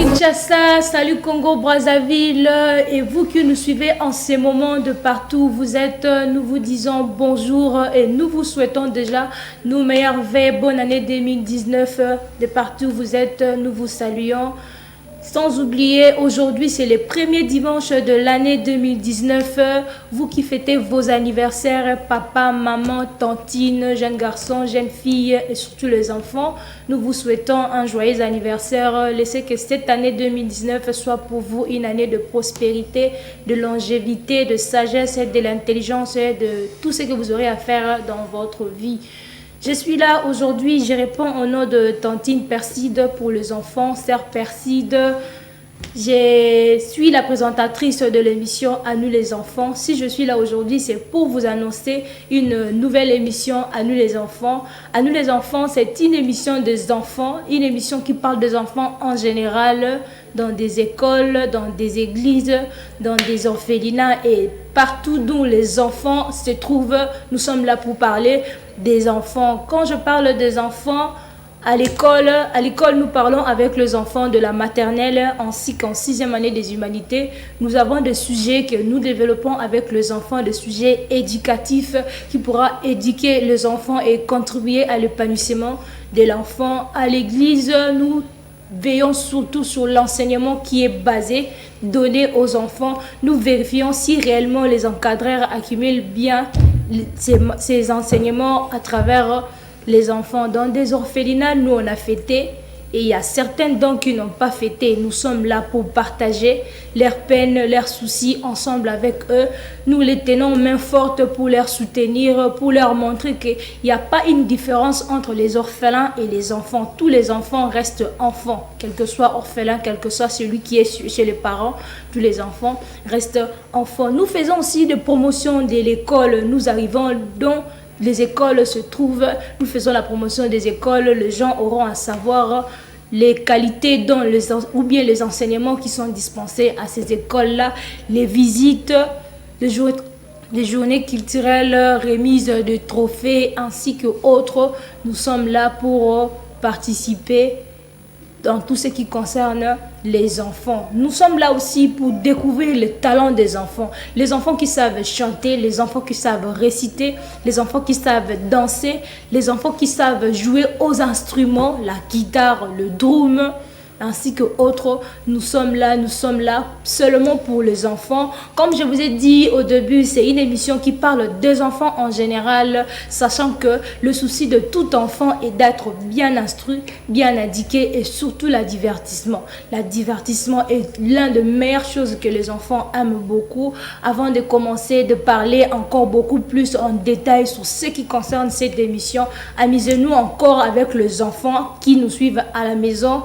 Kinshasa, salut Congo Brazzaville et vous qui nous suivez en ces moments de partout où vous êtes, nous vous disons bonjour et nous vous souhaitons déjà nos meilleures vœux, bonne année 2019 de partout où vous êtes, nous vous saluons. Sans oublier, aujourd'hui c'est le premier dimanche de l'année 2019. Vous qui fêtez vos anniversaires, papa, maman, tantine, jeunes garçons, jeunes filles et surtout les enfants, nous vous souhaitons un joyeux anniversaire. Laissez que cette année 2019 soit pour vous une année de prospérité, de longévité, de sagesse, de l'intelligence et de tout ce que vous aurez à faire dans votre vie. Je suis là aujourd'hui, je réponds au nom de Tantine Perside pour les enfants, Sœur Perside. Je suis la présentatrice de l'émission À nous les enfants. Si je suis là aujourd'hui, c'est pour vous annoncer une nouvelle émission À nous les enfants. À nous les enfants, c'est une émission des enfants, une émission qui parle des enfants en général, dans des écoles, dans des églises, dans des orphelinats et partout d'où les enfants se trouvent. Nous sommes là pour parler des enfants. Quand je parle des enfants, à l'école, nous parlons avec les enfants de la maternelle ainsi qu'en 6e année des humanités. Nous avons des sujets que nous développons avec les enfants, des sujets éducatifs qui pourra éduquer les enfants et contribuer à l'épanouissement de l'enfant. À l'église, nous veillons surtout sur l'enseignement qui est basé, donné aux enfants. Nous vérifions si réellement les encadreurs accumulent bien ces enseignements à travers les enfants. Dans des orphelinats, nous on a fêté et il y a certains dons qui n'ont pas fêté. Nous sommes là pour partager leurs peines, leurs soucis ensemble avec eux. Nous les tenons main forte pour les soutenir, pour leur montrer qu'il n'y a pas une différence entre les orphelins et les enfants. Tous les enfants restent enfants, quel que soit orphelin, quel que soit celui qui est chez les parents, tous les enfants restent enfants. Nous faisons aussi des promotions de l'école. Nous arrivons dans les écoles se trouvent, nous faisons la promotion des écoles, les gens auront à savoir les qualités ou bien les enseignements qui sont dispensés à ces écoles-là, les visites, les journées culturelles, remises de trophées ainsi que autres. Nous sommes là pour participer dans tout ce qui concerne les enfants. Nous sommes là aussi pour découvrir les talents des enfants. Les enfants qui savent chanter, les enfants qui savent réciter, les enfants qui savent danser, les enfants qui savent jouer aux instruments, la guitare, le drum, ainsi que autres. Nous sommes là seulement pour les enfants. Comme je vous ai dit au début, c'est une émission qui parle des enfants en général, sachant que le souci de tout enfant est d'être bien instruit, bien indiqué et surtout le divertissement. Le divertissement est l'une des meilleures choses que les enfants aiment beaucoup. Avant de commencer de parler encore beaucoup plus en détail sur ce qui concerne cette émission, amusez-nous encore avec les enfants qui nous suivent à la maison.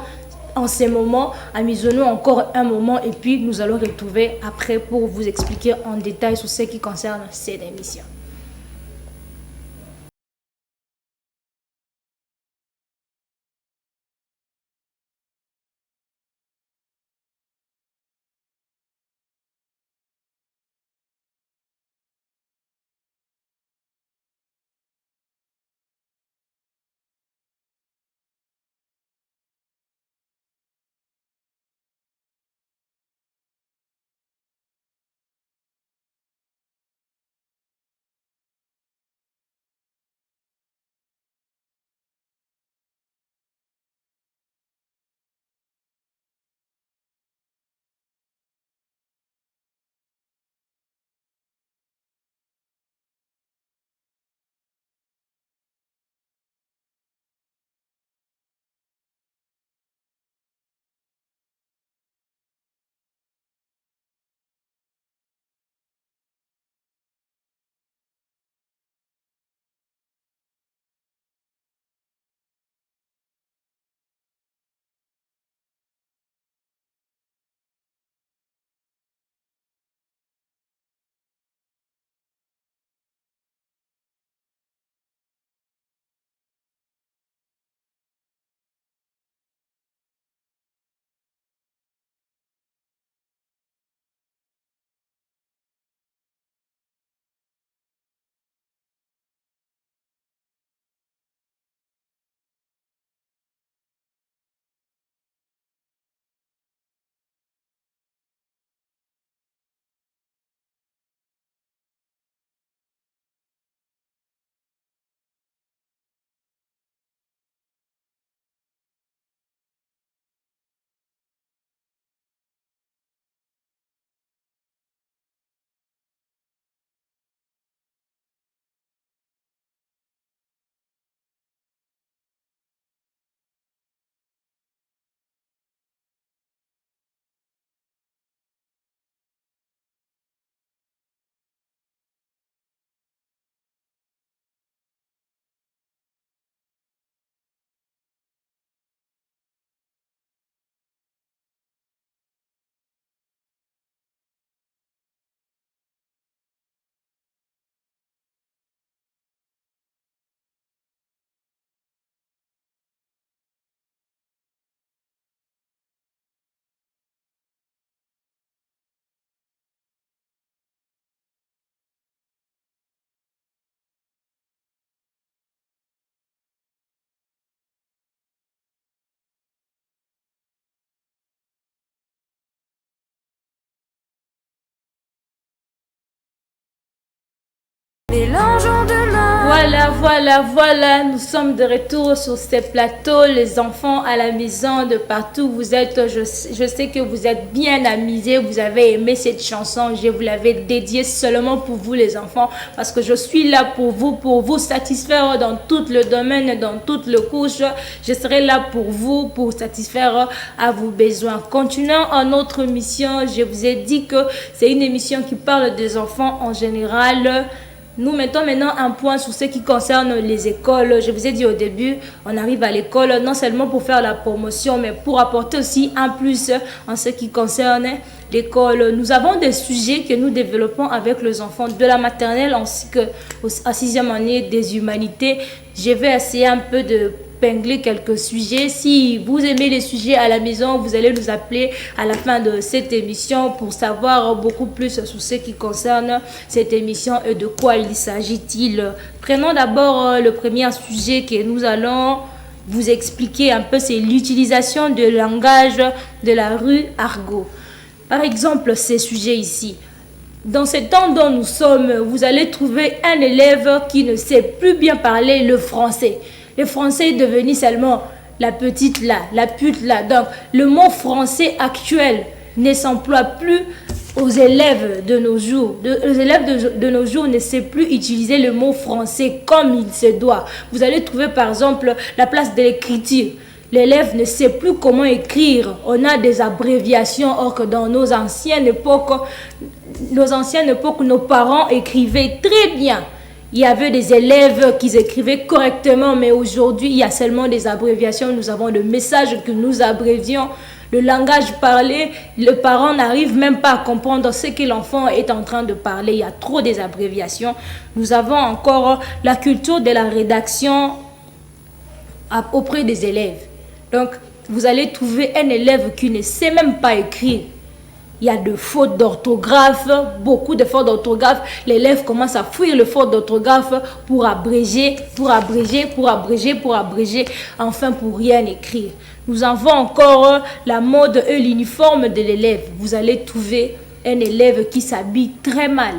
En ces moments, amusons-nous encore un moment et puis nous allons retrouver après pour vous expliquer en détail sur ce qui concerne cette émission. mélangeons demain. Voilà, nous sommes de retour sur ces plateaux, les enfants à la maison, de partout vous êtes, je sais que vous êtes bien amusés, vous avez aimé cette chanson, je vous l'avais dédiée seulement pour vous les enfants, parce que je suis là pour vous satisfaire dans tout le domaine, dans toutes les couches, je serai là pour vous, pour satisfaire à vos besoins. Continuons à notre mission, je vous ai dit que c'est une émission qui parle des enfants en général. Nous mettons maintenant un point sur ce qui concerne les écoles. Je vous ai dit au début, on arrive à l'école non seulement pour faire la promotion, mais pour apporter aussi un plus en ce qui concerne l'école. Nous avons des sujets que nous développons avec les enfants de la maternelle ainsi qu'à 6e année des humanités. Je vais essayer un peu de pingler quelques sujets. Si vous aimez les sujets à la maison, vous allez nous appeler à la fin de cette émission pour savoir beaucoup plus sur ce qui concerne cette émission et de quoi il s'agit-il. Prenons d'abord le premier sujet que nous allons vous expliquer un peu, c'est l'utilisation du langage de la rue argot. Par exemple, ces sujets ici. Dans ce temps dont nous sommes, vous allez trouver un élève qui ne sait plus bien parler le français. Le français est devenu seulement la petite là, la pute là. Donc, le mot français actuel ne s'emploie plus aux élèves de nos jours. Les élèves de nos jours ne savent plus utiliser le mot français comme il se doit. Vous allez trouver par exemple la place de l'écriture. L'élève ne sait plus comment écrire. On a des abréviations, or que dans nos anciennes époques, nos parents écrivaient très bien. Il y avait des élèves qui écrivaient correctement, mais aujourd'hui, il y a seulement des abréviations. Nous avons le message que nous abrévions. Le langage parlé, le parent n'arrive même pas à comprendre ce que l'enfant est en train de parler. Il y a trop des abréviations. Nous avons encore la culture de la rédaction auprès des élèves. Donc, vous allez trouver un élève qui ne sait même pas écrire. Il y a de fautes d'orthographe, beaucoup de fautes d'orthographe. L'élève commence à fuir les fautes d'orthographe pour abréger, enfin pour rien écrire. Nous avons encore la mode et l'uniforme de l'élève. Vous allez trouver un élève qui s'habille très mal.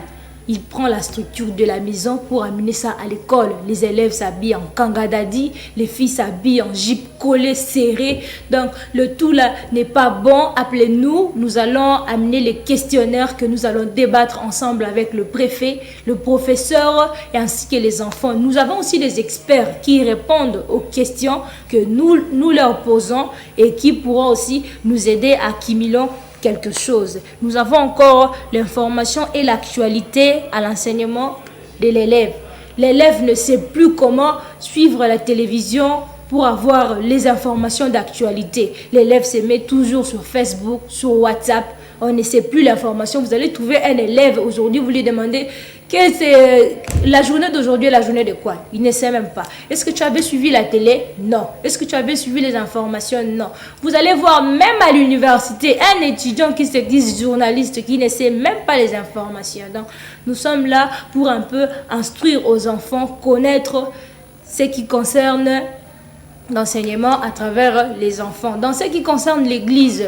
Il prend la structure de la maison pour amener ça à l'école. Les élèves s'habillent en kangadadi, les filles s'habillent en jupe collée, serrée. Donc, le tout là n'est pas bon. Appelez-nous, nous allons amener les questionnaires que nous allons débattre ensemble avec le préfet, le professeur et ainsi que les enfants. Nous avons aussi des experts qui répondent aux questions que nous leur posons et qui pourront aussi nous aider à accumuler quelque chose. Nous avons encore l'information et l'actualité à l'enseignement de l'élève. L'élève ne sait plus comment suivre la télévision pour avoir les informations d'actualité. L'élève se met toujours sur Facebook, sur WhatsApp. On ne sait plus l'information. Vous allez trouver un élève aujourd'hui, vous lui demandez quelle c'est la journée d'aujourd'hui, la journée de quoi? Il ne sait même pas. Est-ce que tu avais suivi la télé? Non. Est-ce que tu avais suivi les informations? Non. Vous allez voir même à l'université un étudiant qui se dit journaliste qui ne sait même pas les informations. Donc, nous sommes là pour un peu instruire aux enfants, connaître ce qui concerne l'enseignement à travers les enfants. Dans ce qui concerne l'église,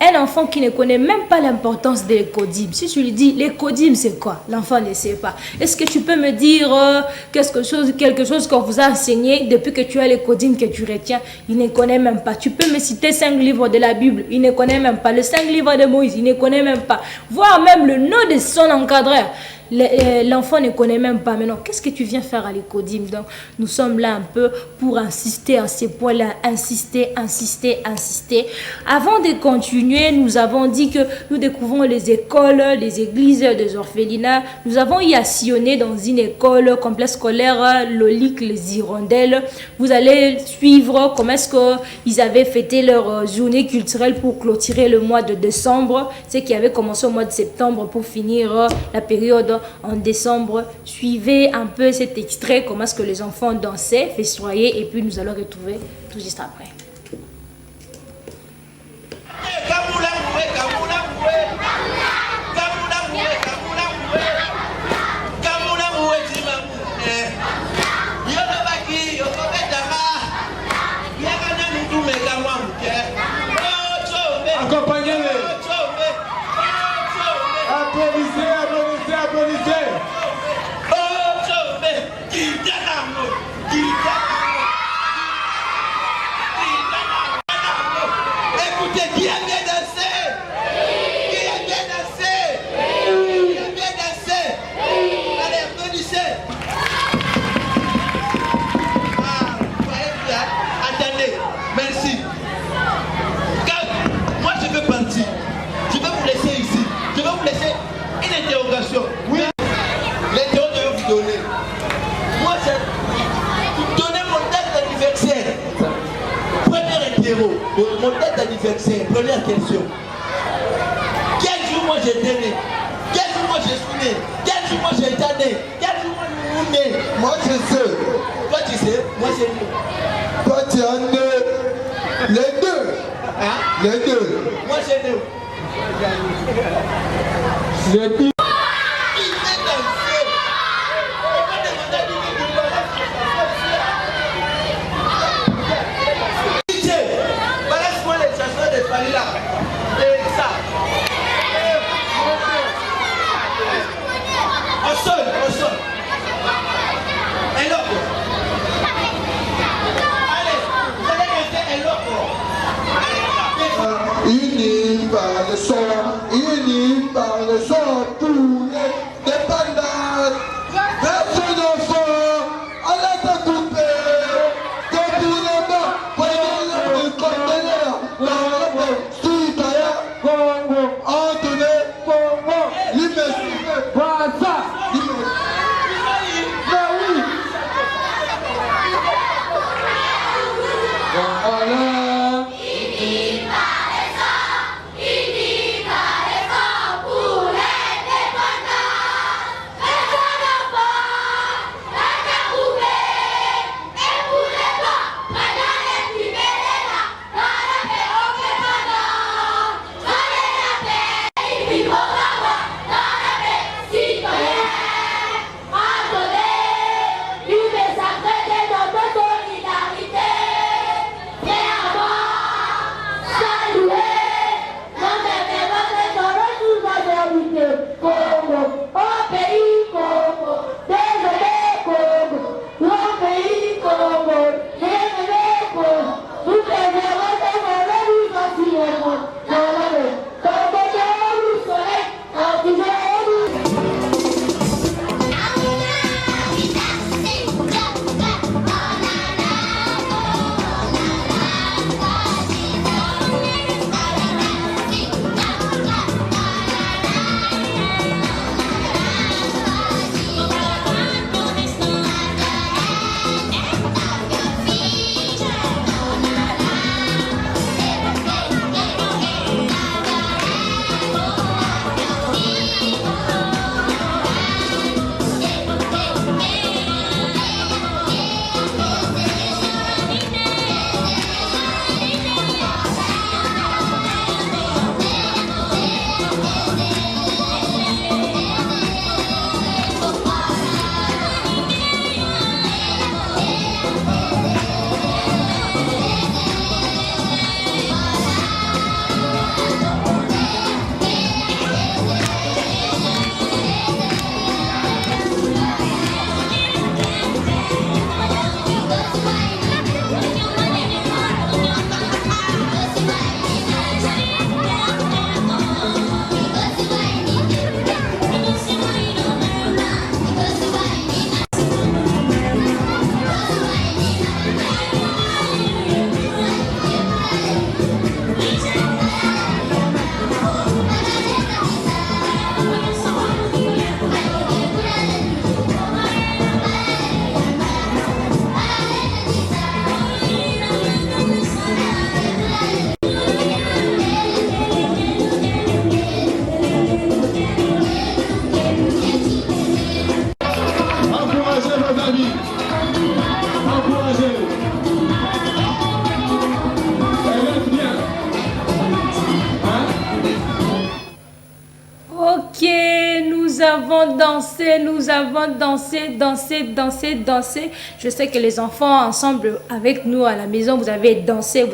un enfant qui ne connaît même pas l'importance de l'écodim, si tu lui dis l'écodim c'est quoi, l'enfant ne sait pas. Est-ce que tu peux me dire quelque chose qu'on vous a enseigné depuis que tu as l'écodim que tu retiens? Il ne connaît même pas. Tu peux me citer 5 livres de la Bible, il ne connaît même pas. Les 5 livres de Moïse, il ne connaît même pas. Voire même le nom de son encadreur. L'enfant ne connaît même pas. Mais non, qu'est-ce que tu viens faire à l'écodim? Donc, nous sommes là un peu pour insister à ces points-là. Insister. Avant de continuer, nous avons dit que nous découvrons les écoles, les églises, des orphelinats. Nous avons y sillonné dans une école, complexe scolaire, Lolique, les Hirondelles. Vous allez suivre comment est-ce qu'ils avaient fêté leur journée culturelle pour clôturer le mois de décembre. C'est qui avait commencé au mois de septembre pour finir la période en décembre. Suivez un peu cet extrait, comment est-ce que les enfants dansaient, festoyaient, et puis nous allons retrouver tout juste après. Accompagnez-les. Applaudissez. Écoutez, qui aime bien danser? Qui aime bien danser? Qui aime bien danser? Allez, applaudissez. Ah, vous voyez bien? Attendez, merci. Car moi je veux partir. Je vais vous laisser ici. Je vais vous laisser une interrogation. Oui. L'interro que je vais vous donner. Moi, c'est donner mon date d'anniversaire. Premier interro. Mon date d'anniversaire. Première question. Quel jour moi j'étais né? Quel jour moi je suis né? Quel jour moi j'ai été né? Quel jour moi je suis né? Moi je sais. Toi tu sais, moi c'est né. Toi tu es né. Les deux. Hein? Les deux. Moi j'ai né. Les deux. Il fait danser. On va demander à lui de danser. DJ, balance-moi les chansons de Falila. Et ça. Au sol, au sol. Un loco. Allez, vous allez rester un loco. Unis par le son, unis par le son, tous les dépendances de son enfant, à la coupée, de tous les bas, voyons le conteneur, dans le monde, citoyen, Congo, Anthony, Congo, l'immensité, Brazza, l'immensité. Ben oui. Voilà. nous avons dansé. Je sais que les enfants ensemble avec nous à la maison, vous avez dansé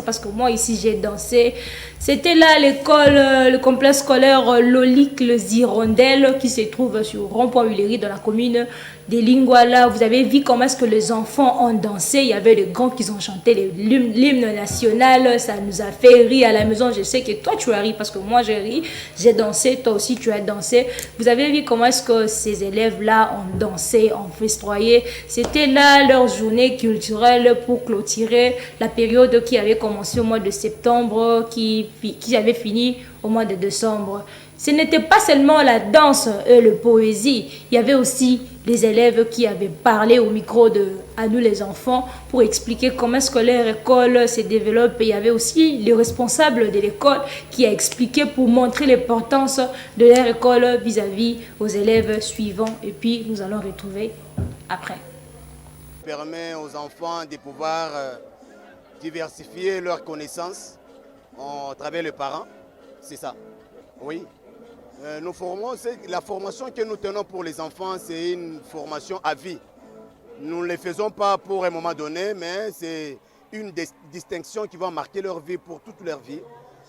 parce que moi ici j'ai dansé. C'était là l'école, le complexe scolaire Lolique les Hirondelles qui se trouve sur Rond-Point Huilery dans la commune des Lingala. Vous avez vu comment est-ce que les enfants ont dansé. Il y avait les grands qui ont chanté l'hymne national. Ça nous a fait rire à la maison. Je sais que toi, tu as ri parce que moi, j'ai ri. J'ai dansé. Toi aussi, tu as dansé. Vous avez vu comment est-ce que ces élèves-là ont dansé, ont festoyé. C'était là leur journée culturelle pour clôturer la période qui avait commencé au mois de septembre, qui avait fini au mois de décembre. Ce n'était pas seulement la danse et la poésie, il y avait aussi les élèves qui avaient parlé au micro à nous les enfants pour expliquer comment est-ce que leur école se développe. Et il y avait aussi le responsable de l'école qui a expliqué pour montrer l'importance de leur école vis-à-vis aux élèves suivants. Et puis nous allons retrouver après. Permet aux enfants de pouvoir diversifier leurs connaissances à travers les parents, c'est ça. Oui. Nous formons, la formation que nous tenons pour les enfants, c'est une formation à vie. Nous ne les faisons pas pour un moment donné, mais c'est une distinction qui va marquer leur vie pour toute leur vie.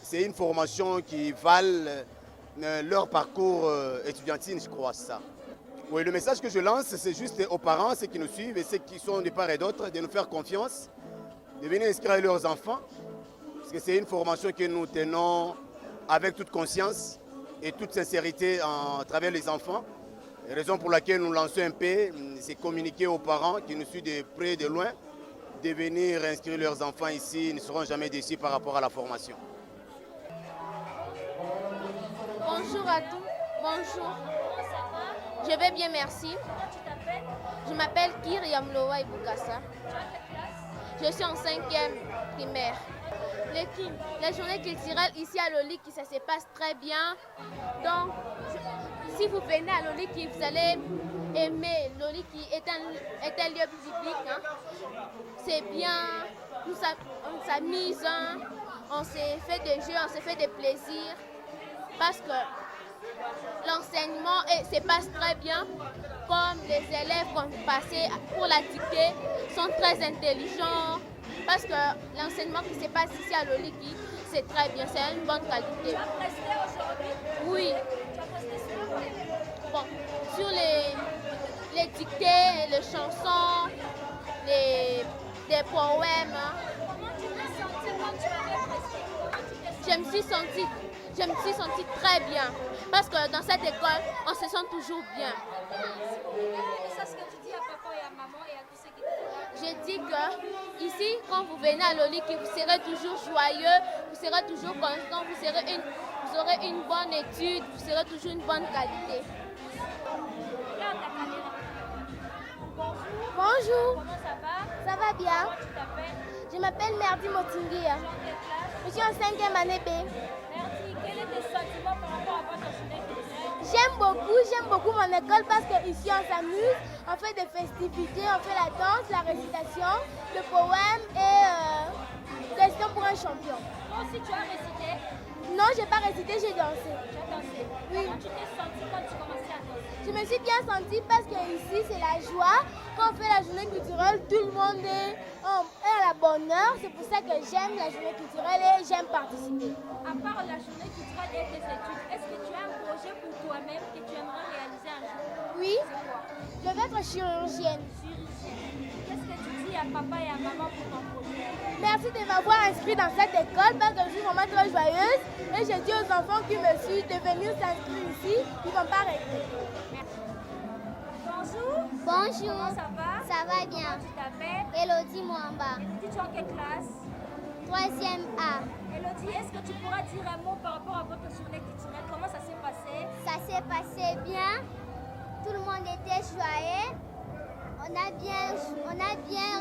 C'est une formation qui valent leur parcours étudiantine, je crois, ça. Oui, le message que je lance, c'est juste aux parents, ceux qui nous suivent et ceux qui sont de part et d'autre, de nous faire confiance, de venir inscrire leurs enfants, parce que c'est une formation que nous tenons avec toute conscience et toute sincérité à travers les enfants. La raison pour laquelle nous lançons un peu, c'est communiquer aux parents qui nous suivent de près et de loin, de venir inscrire leurs enfants ici, ils ne seront jamais déçus par rapport à la formation. Bonjour à tous, bonjour. Je vais bien, merci. Je m'appelle Kyriam Loa Ibukasa. Je suis en 5e primaire. Les journées culturelles ici à Loliki, ça se passe très bien. Donc, si vous venez à Loliki, vous allez aimer. Loliki est un lieu public. Hein. C'est bien, on s'amuse, hein. On se fait des jeux, on se fait des plaisirs. Parce que l'enseignement se passe très bien. Comme les élèves qui ont passé pour la dictée sont très intelligents. Parce que l'enseignement qui se passe ici à Loliki, c'est très bien, c'est une bonne qualité. Tu as presté aujourd'hui? Oui. Tu as presté sur quoi? Bon, sur les dictées, les chansons, des poèmes. Comment tu t'es sentie quand tu avais presté? Je me suis sentie très bien. Parce que dans cette école, on se sent toujours bien. C'est ce que tu dis à papa et à maman et à tous ceux qui te... Je dis que ici, quand vous venez à Loliki, vous serez toujours joyeux, vous serez toujours constant, vous aurez une bonne étude, vous serez toujours une bonne qualité. Bonjour. Comment ça va? Ça va bien? Comment tu t'appelles? Je m'appelle Merdi Motinguia. Je suis en 5e année B. Merci. Quels sont tes sentiments par rapport à votre journée culturelle? J'aime beaucoup mon école parce qu'ici on s'amuse, on fait des festivités, on fait la danse, la récitation, le poème et question pour un champion. Toi aussi tu as récité? Non, j'ai pas récité, j'ai dansé. Tu as dansé? Oui. Comment tu t'es sentie quand tu commençais à danser? Je me suis bien sentie parce que ici c'est la joie. Quand on fait la journée culturelle, tout le monde est à la bonne heure. C'est pour ça que j'aime la journée culturelle et j'aime participer. À part la journée culturelle et tes études, est-ce que tu as un projet pour toi-même que tu aimerais réaliser un jour? Oui, C'est quoi? je vais être chirurgienne. Qu'est-ce que tu dis à papa et à maman pour ton projet? Merci de m'avoir inscrit dans cette école parce que je suis vraiment très joyeuse. Et je dis aux enfants qui me suivent de venir s'inscrire ici, ils ne vont pas rester. Merci. Bonjour. Bonjour. Comment ça va? Ça va bien. Comment tu t'appelles? Elodie Mwamba, Elodie, tu es en quelle classe? 3e A. Elodie, est-ce que tu pourras dire un mot par rapport à votre journée culturelle? Comment ça s'est passé? Ça s'est passé bien. Tout le monde était joyeux. On a bien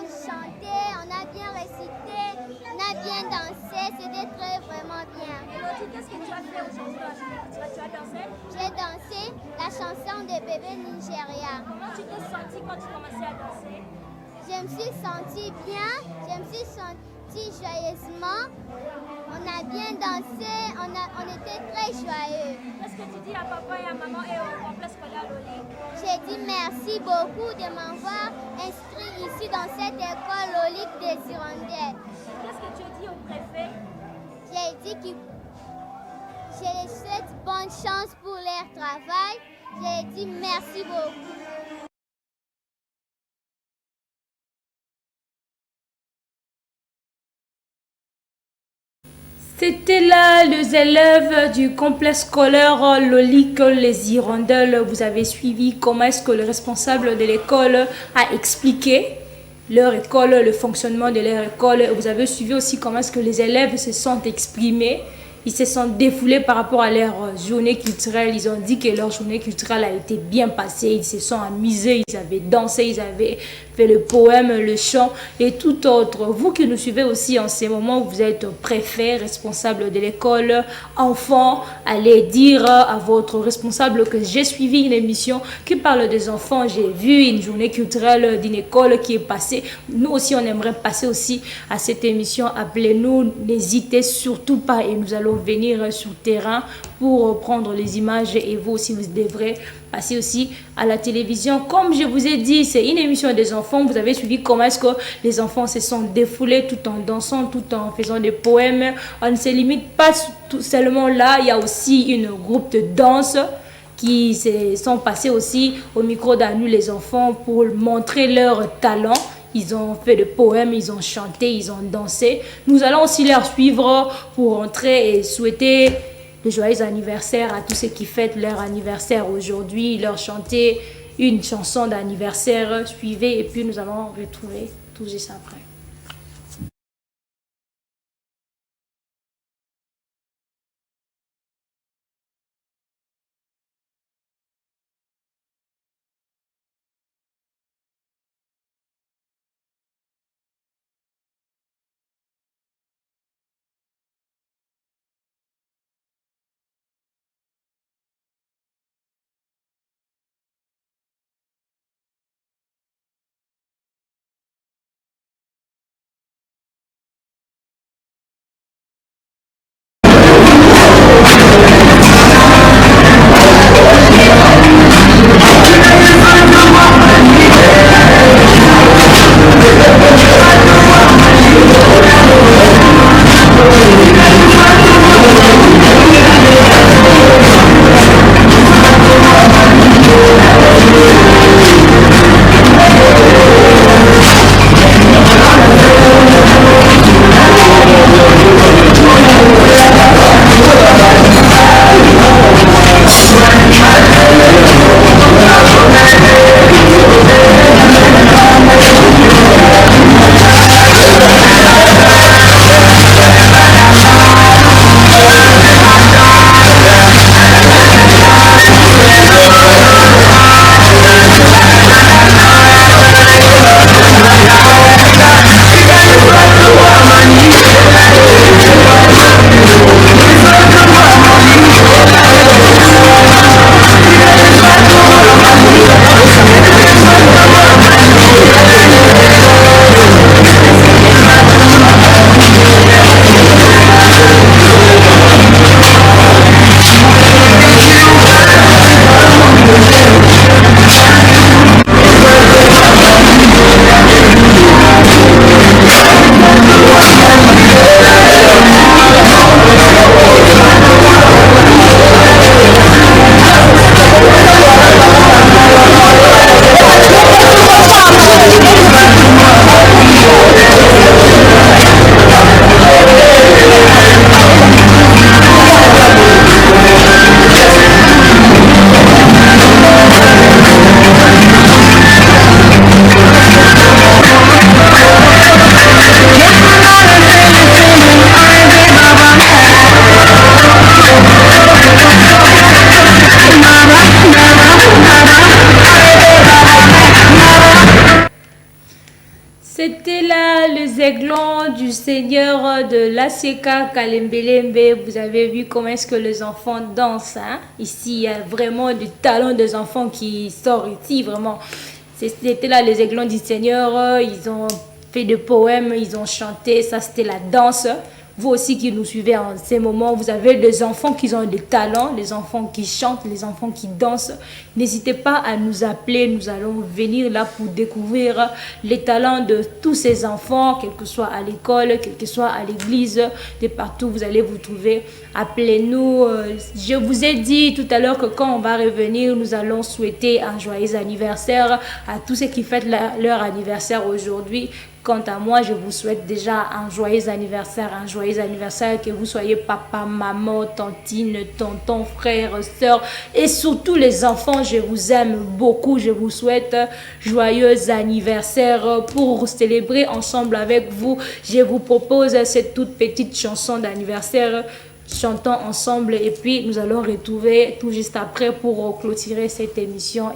chanté, on a bien récité, on a bien dansé. C'était vraiment bien. Elodie, qu'est-ce que tu as fait aujourd'hui dans la journée culturelle? Tu as dansé? J'ai dansé la chanson de Bébé Nigeria. Comment tu t'es sentie quand tu commençais à danser? Je me suis sentie bien, je me suis sentie joyeusement. On a bien dansé, on était très joyeux. Qu'est-ce que tu dis à papa et à maman et au complexe scolaire Loli? J'ai dit merci beaucoup de m'avoir inscrit ici dans cette école Lolique des Hirondelles. Qu'est-ce que tu dis au préfet? J'ai dit que je les souhaite bonne chance pour leur travail. J'ai dit merci beaucoup. C'était là les élèves du complexe scolaire Lolique Les Hirondelles. Vous avez suivi comment est-ce que le responsable de l'école a expliqué leur école, le fonctionnement de leur école. Vous avez suivi aussi comment est-ce que les élèves se sont exprimés. Ils se sont défoulés par rapport à leur journée culturelle. Ils ont dit que leur journée culturelle a été bien passée. Ils se sont amusés, ils avaient dansé, ils avaient fait le poème, le chant et tout autre. Vous qui nous suivez aussi en ces moments, vous êtes préfet, responsable de l'école, enfant, allez dire à votre responsable que j'ai suivi une émission qui parle des enfants. J'ai vu une journée culturelle d'une école qui est passée. Nous aussi, on aimerait passer aussi à cette émission. Appelez-nous, n'hésitez surtout pas et nous allons venir sur le terrain pour prendre les images et vous aussi, vous devrez passer aussi à la télévision. Comme je vous ai dit, c'est une émission des enfants. Vous avez suivi comment est-ce que les enfants se sont défoulés tout en dansant, tout en faisant des poèmes. On ne se limite pas tout seulement là. Il y a aussi une groupe de danse qui se sont passés aussi au micro d'Anu les enfants pour montrer leur talent. Ils ont fait des poèmes, ils ont chanté, ils ont dansé. Nous allons aussi leur suivre pour rentrer et souhaiter de joyeux anniversaire à tous ceux qui fêtent leur anniversaire aujourd'hui. Leur chanter une chanson d'anniversaire. Suivez et puis nous allons retrouver tout juste après. C'était là les aiglons du Seigneur de l'ACK Kalembelembe. Vous avez vu comment est-ce que les enfants dansent. Hein? Ici, il y a vraiment du talent des enfants qui sort ici, vraiment. C'était là les aiglons du Seigneur. Ils ont fait des poèmes, ils ont chanté. Ça, c'était la danse. Vous aussi qui nous suivez en ces moments, vous avez des enfants qui ont des talents, les enfants qui chantent, les enfants qui dansent. N'hésitez pas à nous appeler, nous allons venir là pour découvrir les talents de tous ces enfants, quel que soit à l'école, quel que soit à l'église, de partout vous allez vous trouver. Appelez-nous. Je vous ai dit tout à l'heure que quand on va revenir, nous allons souhaiter un joyeux anniversaire à tous ceux qui fêtent leur anniversaire aujourd'hui. Quant à moi, je vous souhaite déjà un joyeux anniversaire, que vous soyez papa, maman, tantine, tonton, frère, soeur et surtout les enfants. Je vous aime beaucoup, je vous souhaite joyeux anniversaire. Pour célébrer ensemble avec vous, je vous propose cette toute petite chanson d'anniversaire. Chantons ensemble et puis nous allons retrouver tout juste après pour clôturer cette émission.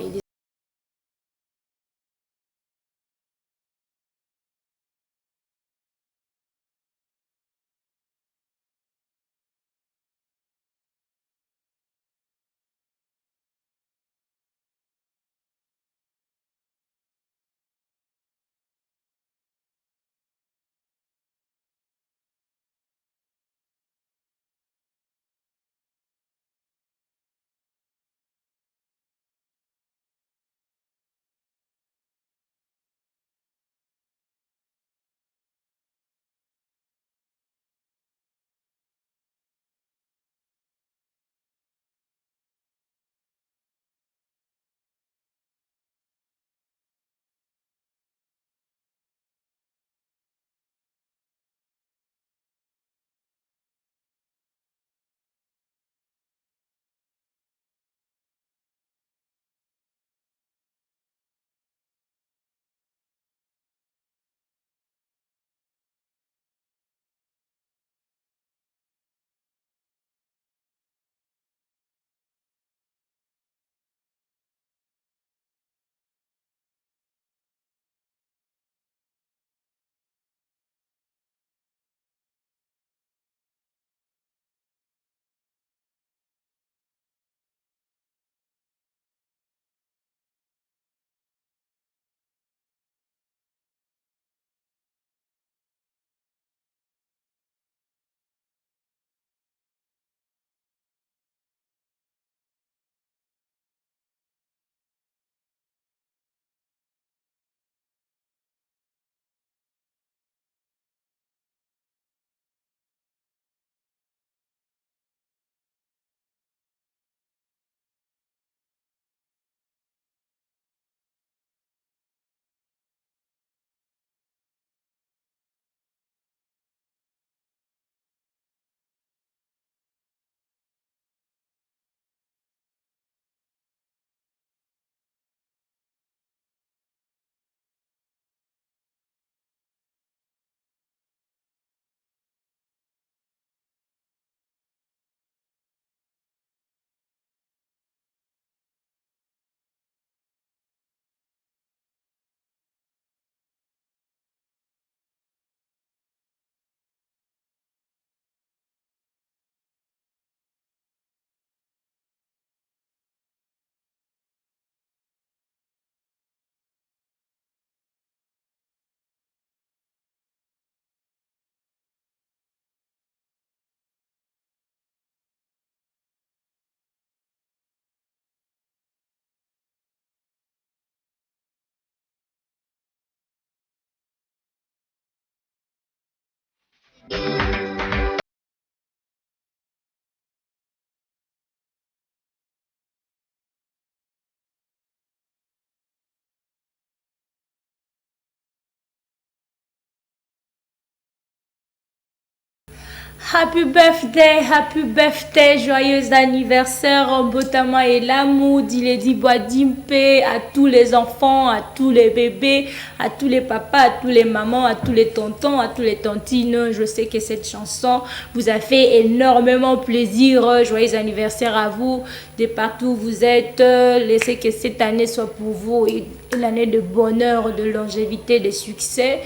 Happy birthday, joyeux anniversaire, Mbotama et l'amour, Diledi Boadimpe, à tous les enfants, à tous les bébés, à tous les papas, à tous les mamans, à tous les tontons, à tous les tontines. Je sais que cette chanson vous a fait énormément plaisir. Joyeux anniversaire à vous, de partout où vous êtes. Laissez que cette année soit pour vous une année de bonheur, de longévité, de succès.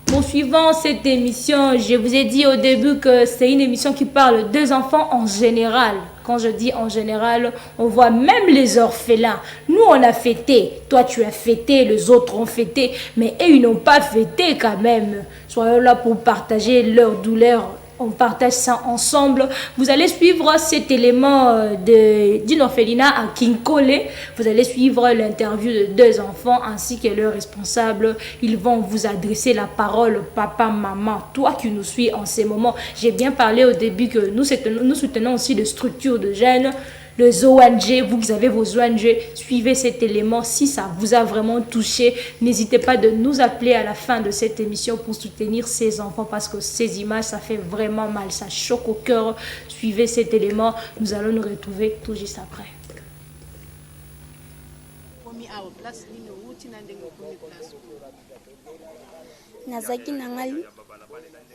Poursuivant cette émission, je vous ai dit au début que c'est une émission qui parle des enfants en général. Quand je dis en général, on voit même les orphelins. Nous, on a fêté. Toi, tu as fêté, les autres ont fêté. Mais eux, ils n'ont pas fêté quand même. Soyons là pour partager leur douleur. On partage ça ensemble. Vous allez suivre cet élément d'une orphelinat à Kinkole. Vous allez suivre l'interview de deux enfants ainsi que leurs responsables. Ils vont vous adresser la parole, papa, maman, toi qui nous suis en ces moments. J'ai bien parlé au début que nous soutenons aussi des structures de jeunes. les ONG, vous qui avez vos ONG, suivez cet élément. Si ça vous a vraiment touché, n'hésitez pas de nous appeler à la fin de cette émission pour soutenir ces enfants parce que ces images, ça fait vraiment mal, ça choque au cœur. Suivez cet élément, nous allons nous retrouver tout juste après.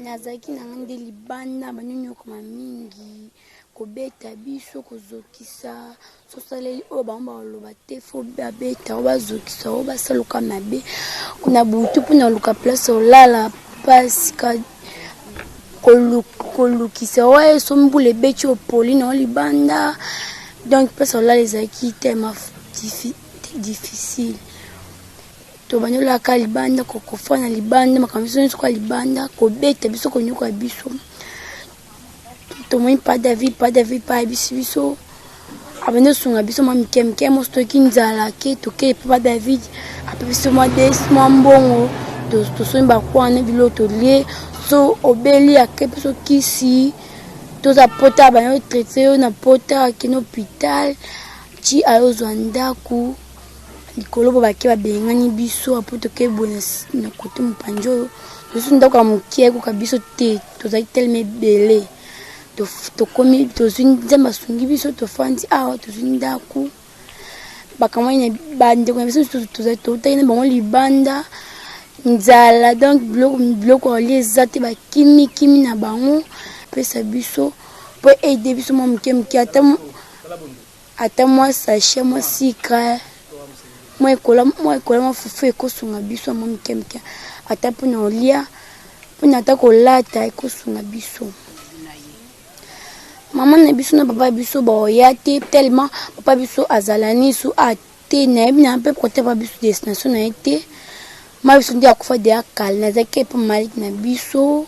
Nazaki nanga nde libanda banyonyoka mingi kobeta biso kozokisa sosaleli oyo bango baloba te fo babeta oyo bazokisa oyo basaluka mabe kuna butu mpona luka place olala pasi kolukisa oyo esombula ebeti opoli na oyo libanda donc place olala ezalaki tellement difficile to banyolaka libanda kokofana libanda makambo biso nyonso kwa libanda kobeta biso konyoka biso tomoni pas David pa biso abande sunga biso mwa mike moso toki nzala ke toke papa David ape biso mwa mwa mbongo tosoni bakwana bilo tolie so obeli ake biso kisi toza pota banyo traité yo na pota akina hôpital ti ayozwa ndaku likolo bo bake babengani biso apo toke boye na kote mopanzi oyo tosi ndako ya mokie ekoka biso te tozalaki telema ebele tokomi tozwi nzambe asungi biso tofandi awa tozwi ndako bakamwani na bandeko na biso tozali toutaki na bango libanda nzala donc biloko olia eza te bakimikimi na bango pesa biso mpo aide biso mwa moke ata mwa sachet mwa sika mwa ekola mwa fufu ekosunga biso mwa moke ata mpona olia mpona ata kolata ekosunga biso mama na biso na papa biso baoya te tellement papa biso azalani su ate nayebi na mpe kote papa biso destination na ye te ma biso nde akufa de akala nazalaki epa maliki na biso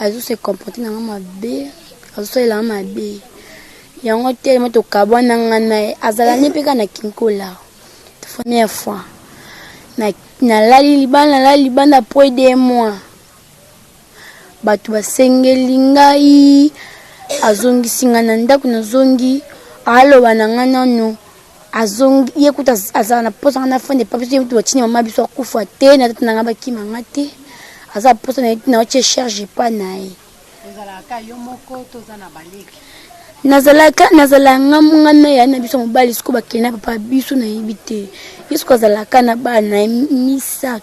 azose comporte nanga mabe azosalelanga mabe yango tellement tokabwananga na ye azalani mpe kaka na kinkola première fois nalali libanda po 2 mois bato basengeli ngai azongisi nga na ndako nazongi aloba na nga nano azongi ye kuta azala na posa nga na fande pa biso yetu batini mama biso akufa te na tata na nga bakima nga te aza posa na yetu na otie charge pa na ye nazalaka nga na ya na biso mobali siko bakende na papa biso nayebi te ye siko azalaka na bana ye 3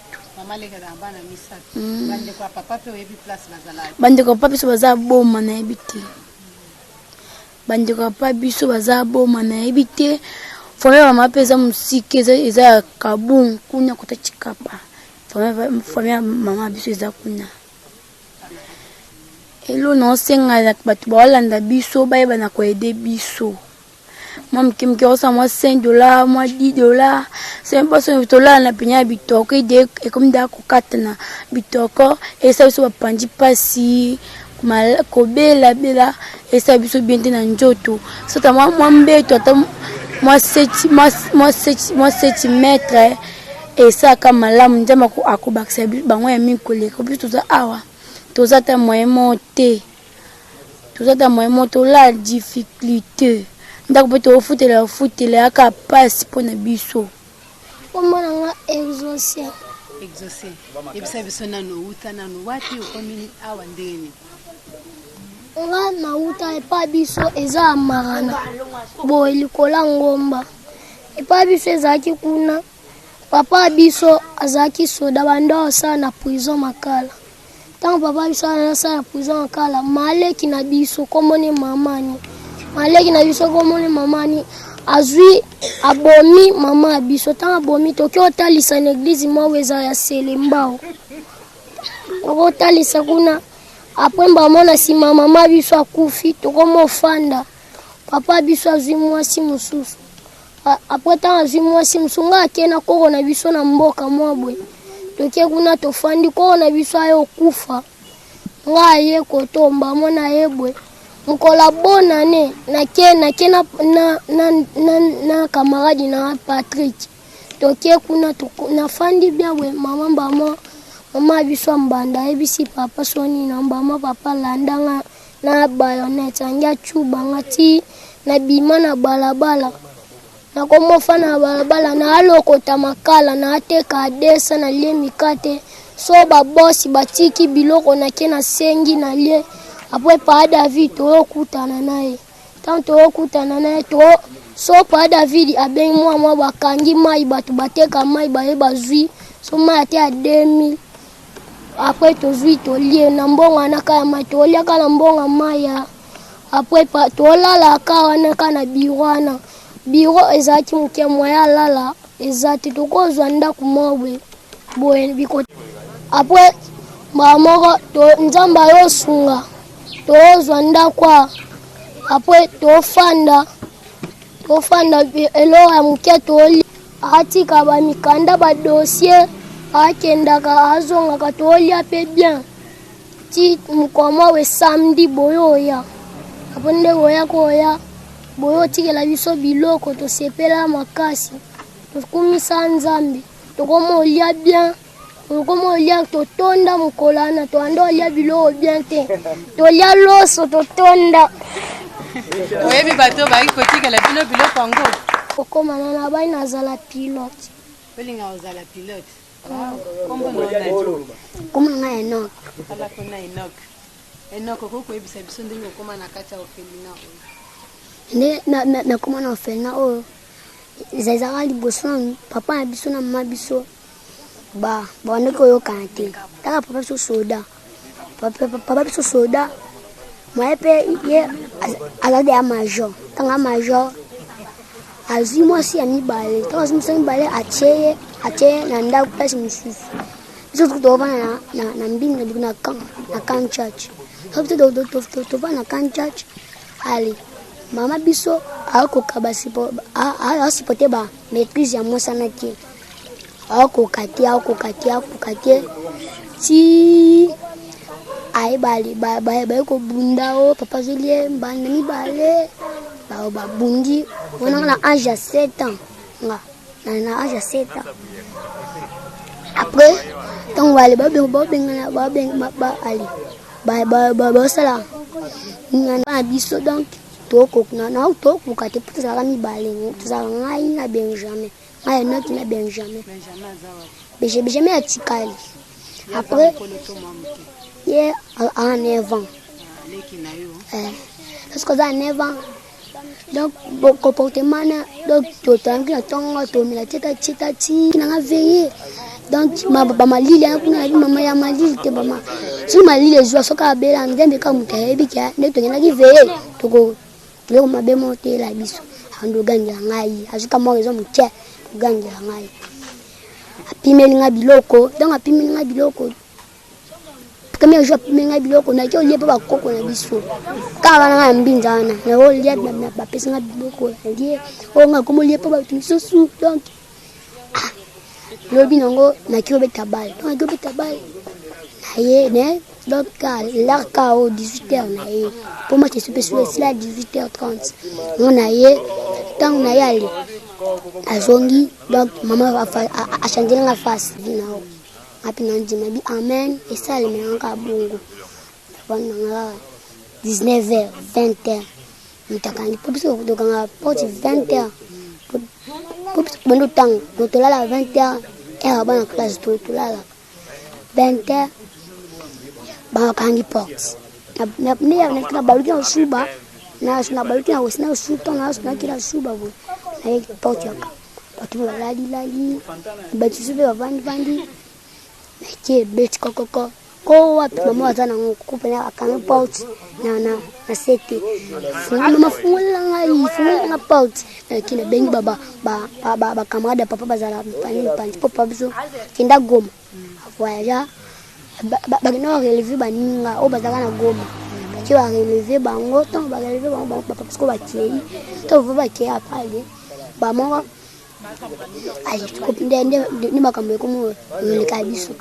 bandeko papa biso baza boma nayebi te bandeko papa biso baza boma nayebi te famille mama mpe eza mosika eza ya kabungu kuna kota chikapa famille mama biso eza kuna elo naosenga bato baolanda biso bayeba na koede biso mwa mike osa mwa $5 mwa $10 semposo tolala na penya ya bitoko ide ekomi nda kokata na bitoko esa biso bapandi pasi kobela esa biso bien te na njoto sota mwa mbeto ata mwa 7 metre esaka malamu nzambe akobakisa bango ya mikoleka biso toza awa toza ta moyen te la difficulté ndako mpe tofutela yaka pasi mpo na biso komona nga exaucé yebisa biso nano uta nano wapi okomi awa ndeni nga nauta epa biso eza amarana boye likola ngomba epa biso ezalaki kuna papa biso azalaki soda bando asala na prison makala ntango papa biso asala na prison makala maleki na biso komoni mamani azwi abomi mama biso ntango abomi toki otalisa na eglize moko eza ya selembao okotalisa kuna apres mbamona nsima mama biso akufi tokoma ofanda papa biso azwi mwasi mosusu apres ntango azwi mwasi mosusu nga akena koko na biso na mboka mwa boye toke kuna tofandi koko na biso aye okufa nga aye kotomba mona ye boye mkola bonane nake na kamaradi na Patrick toke kuna nafandi bien boye mama biso mbanda ebisi papa soni na mbama papa landanga na bayonete angia chuba ngati na bima na balabala na komofa na balabala na alokota makala na ateka adesa na lie mikate so babosi batiki biloko na ke na sengi na lie apre pa David tokutana naye tanto okutana naye to so pa David abengi mwa bakangi mai batu bateka mai baye bazwi so mai ate a 2000 apre tozwi tolie na mbonga na kaya mai tolia kala mbonga mai apre pa tolala kawana kana biwana biro ezati muke moya lala ezati tokozwa ndaku mobwe boye biko apre mamoko to nzamba yosunga tozwa ndakwa apre tofanda elo ya muke toli atika ba mikanda ba dossier akendaka azonga tolia pe bien ti mukoma we samedi boyoya aponde goya koya boyo tikela biso biloko to sepela makasi to kumisa nzambe to komolia bien to komolia to tonda mukolana to andolia biloko bien te to lia loso to tonda oyebi bato baki kotikela bino biloko yango okomana na bai nazala pilote olinga ozala pilote komona nga Enoch ala kona Enoch kokoyebisa biso ndenge okoma na kati ya ofeli na oyo nakoma na ofeli na oyo ezalaka liboso na papa na biso na mama biso bandeki oyokana te taka papa biso soda mwaye mpe ye azalaki ya major ntango ya major azwi mwasi ya mibale ntango azwi mwasi ya mibale atie na ndako place mosusu biso tovana na mbinga na Kan Church tovana na Kan Church ale mama biso akoka asipote ba maîtrise ya mwasana te akoka te ti aibali ba ko bunda o papa zolie mbanda mibale babundi wana na âge ya 7 ans nga na âge ya 7 ans après tant wale ba sala ngana biso donc tokokna na tokoka te tozala mibale tozala ngai na Benjamin ngai na Benjamin atikali après yeah à 9 ans parce que à 9 ans donc bon comportement donc totangi na tonga to mila teta ti na veiller donc ma lili kuna mama ya malili te mama si malili zo soka bela nzembe ka mutayebi kya ne to ngena ki veiller toko leo mabemo te la biso ando ganja ngai azuka mo rezo mutie ganja ngai apimeli nga biloko donc apimeli nga biloko premier jour apimeli nga biloko na kyo liepa bakoko na biso kala na mbinzana na o lia ba pesa nga biloko lie o nga komo liepa ba tususu donc lobi nango na kyo betabal donc kyo betabal na ye ne donc l'arca au 18h na ye pour moi c'est super à 18h30 on a ye tant na yali azongi donc maman va a changer la face dinao apina ndima bi amen et ça le menanga bongo wana 19h 20h mutakani popiso dokanga porte 20h popiso bondo tang dotolala 20h et ba na classe dotolala 20h ba kangi porte na na baluki na suba na baluki na osina suto na kila suba bo na porte yaka tu lali bati sube vandi na bet kokoko ko wapi mama azana kupena akana porte na sete mama fungula ngai porte kile bengi baba ba camarade papa bazala pani papa biso kinda goma voyage ba no relever baninga o bazaka na goma ki ba relever bango tant ba relever bango papa parce que ba kiei to va kiei apale ba mama ali kupindende ni makambo komo le kabiso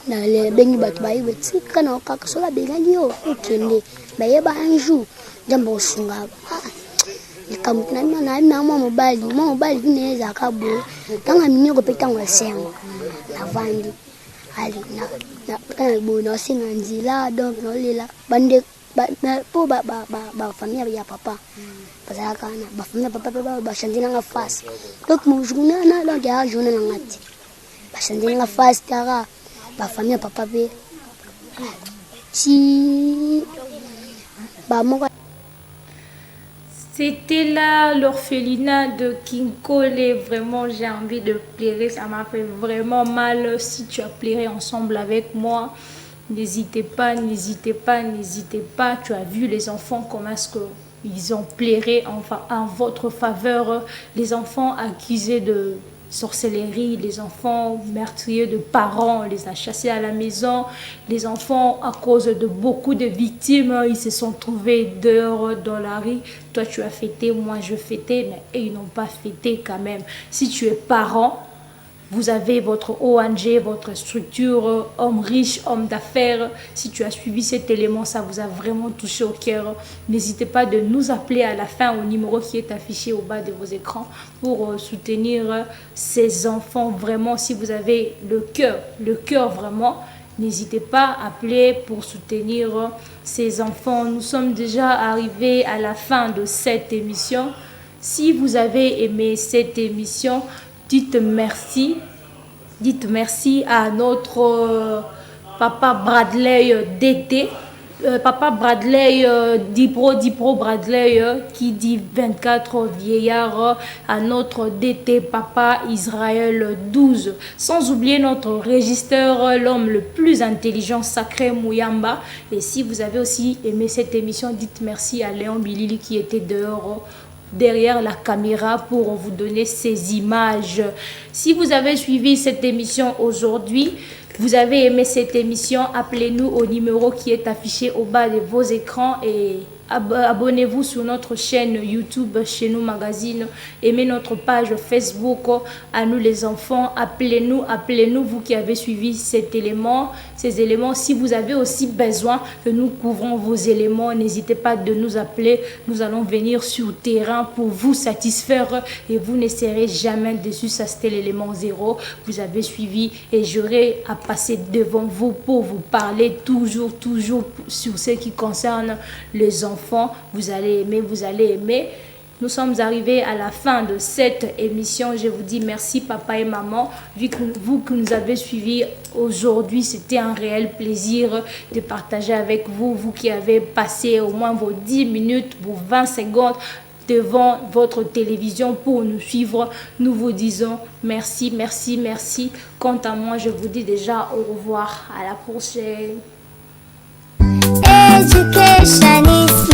na le bengi batu ba iwe tsika na okaka sola bengi yo ukende ba yeba anju jambo sunga nikamtana na mobali inaweza akabo tanga minyo peta ngwasengo na vandi ali na kana bona singa nzila donc no lela bande po famille ya papa bazalaka na bafamille papa bachange nanga face donc mon journée na donc ya journée nanga ti bachange nanga face kaka bafamille papa pe si moko. C'était là l'orphelinat de Kinkole. Vraiment, j'ai envie de pleurer. Ça m'a fait vraiment mal. Si tu as pleuré ensemble avec moi, n'hésitez pas, n'hésitez pas, n'hésitez pas. Tu as vu les enfants, comment est-ce qu'ils ont pleuré en votre faveur. Les enfants accusés de sorcellerie, les enfants meurtriers de parents, on les a chassés à la maison. Les enfants, à cause de beaucoup de victimes, ils se sont trouvés dehors dans la rue. Toi, tu as fêté, moi, je fêtais, mais ils n'ont pas fêté quand même. Si tu es parent, vous avez votre ONG, votre structure, homme riche, homme d'affaires. Si tu as suivi cet élément, ça vous a vraiment touché au cœur. N'hésitez pas de nous appeler à la fin au numéro qui est affiché au bas de vos écrans pour soutenir ces enfants. Vraiment, si vous avez le cœur vraiment, n'hésitez pas à appeler pour soutenir ces enfants. Nous sommes déjà arrivés à la fin de cette émission. Si vous avez aimé cette émission, dites merci à notre papa Bradley d'été, papa Bradley Dipro Bradley qui dit 24 vieillards, à notre DT papa Israël 12, sans oublier notre régisseur, l'homme le plus intelligent, Sacré Mouyamba. Et si vous avez aussi aimé cette émission, dites merci à Léon Bilili qui était dehors derrière la caméra pour vous donner ces images. Si vous avez suivi cette émission aujourd'hui, vous avez aimé cette émission, appelez-nous au numéro qui est affiché au bas de vos écrans et abonnez-vous sur notre chaîne YouTube Chez Nous Magazine, aimez notre page Facebook À Nous les enfants, appelez-nous vous qui avez suivi ces éléments. Si vous avez aussi besoin que nous couvrons vos éléments, n'hésitez pas de nous appeler, nous allons venir sur terrain pour vous satisfaire et vous ne serez jamais déçus. Ça c'était l'élément 0, vous avez suivi et j'aurai à passer devant vous pour vous parler toujours sur ce qui concerne les enfants. Vous allez aimer. Nous sommes arrivés à la fin de cette émission. Je vous dis merci papa et maman. Vu que vous que nous avez suivis aujourd'hui, c'était un réel plaisir de partager avec vous. Vous qui avez passé au moins vos 10 minutes, vos 20 secondes devant votre télévision pour nous suivre. Nous vous disons merci. Quant à moi, je vous dis déjà au revoir. À la prochaine. Education is